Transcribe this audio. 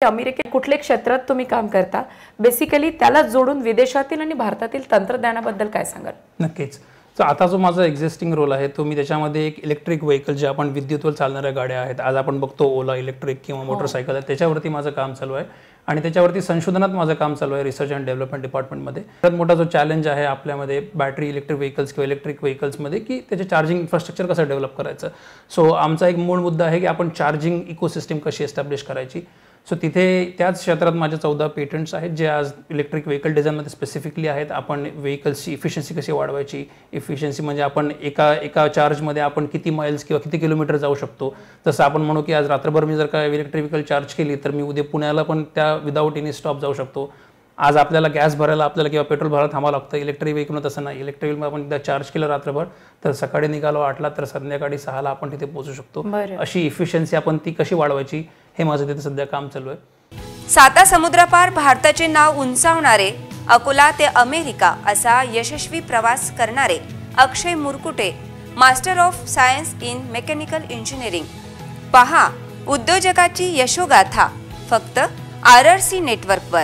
अमेरिकेत कुठल्या क्षेत्रात तुम्ही काम करता, बेसिकली त्याला जोडून विदेशातील आणि भारतातील तंत्रज्ञानाबद्दल काय सांगाल? नक्कीच. तर आता जो माझा एक्झिस्टिंग रोल आहे तो मी त्याच्यामध्ये एक इलेक्ट्रिक व्हेकल जे आपण विद्युतवर चालणाऱ्या गाड्या आहेत, आज आपण बघतो ओला इलेक्ट्रिक किंवा मोटरसायकल आहे, त्याच्यावरती माझं काम चालू आहे आणि त्याच्यावरती संशोधनात माझं काम चालू आहे रिसर्च अँड डेव्हलपमेंट डिपार्टमेंटमध्ये. तर मोठा जो चॅलेंज आहे आपल्यामध्ये बॅटरी इलेक्ट्रिक व्हेकल्स किंवा इलेक्ट्रिक व्हेकल्समध्ये की त्याचे चार्जिंग इन्फ्रास्ट्रक्चर कसं डेव्हलप करायचं. सो आमचा एक मूळ मुद्दा आहे की आपण चार्जिंग इकोसिस्टम कशी एस्टॅब्लिश करायची. सो तिथे त्याच क्षेत्रात माझे 14 पेटंट्स आहेत जे आज इलेक्ट्रिक व्हेकल डिझाईनमध्ये स्पेसिफिकली आहेत. आपण व्हेकल्सची इफिशियन्सी कशी वाढवायची, इफिशियन्सी म्हणजे आपण एका चार्जमध्ये आपण किती माइल्स किंवा किती किलोमीटर जाऊ शकतो. जसं आपण म्हणू की आज रात्रभर मी जर का इलेक्ट्रिक व्हेकल चार्ज केली तर मी उद्या पुण्याला पण त्या विदाऊट एनी स्टॉप जाऊ शकतो. आज आपल्याला गॅस भरायला आपल्याला किंवा पेट्रोल भरायला थांबावं लागतं. इलेक्ट्रिक व्हेकल तसं नाही. इलेक्ट्रिक व्हेकल आपण एकदा चार्ज केलं रात्रभर तर सकाळी निघालो 8ला तर संध्याकाळी 6ला आपण तिथे पोहोचू शकतो. अशी इफिशियन्सी आपण ती कशी वाढवायची हे माझं तिथे सध्या काम चालू आहे. साता समुद्रापार भारताचे नाव उंचावणारे, अकोला ते अमेरिका असा यशस्वी प्रवास करणारे Akshay Murkute, master of science in mechanical engineering. पहा उद्योजकाची यशोगाथा फक्त RRC नेटवर्कवर.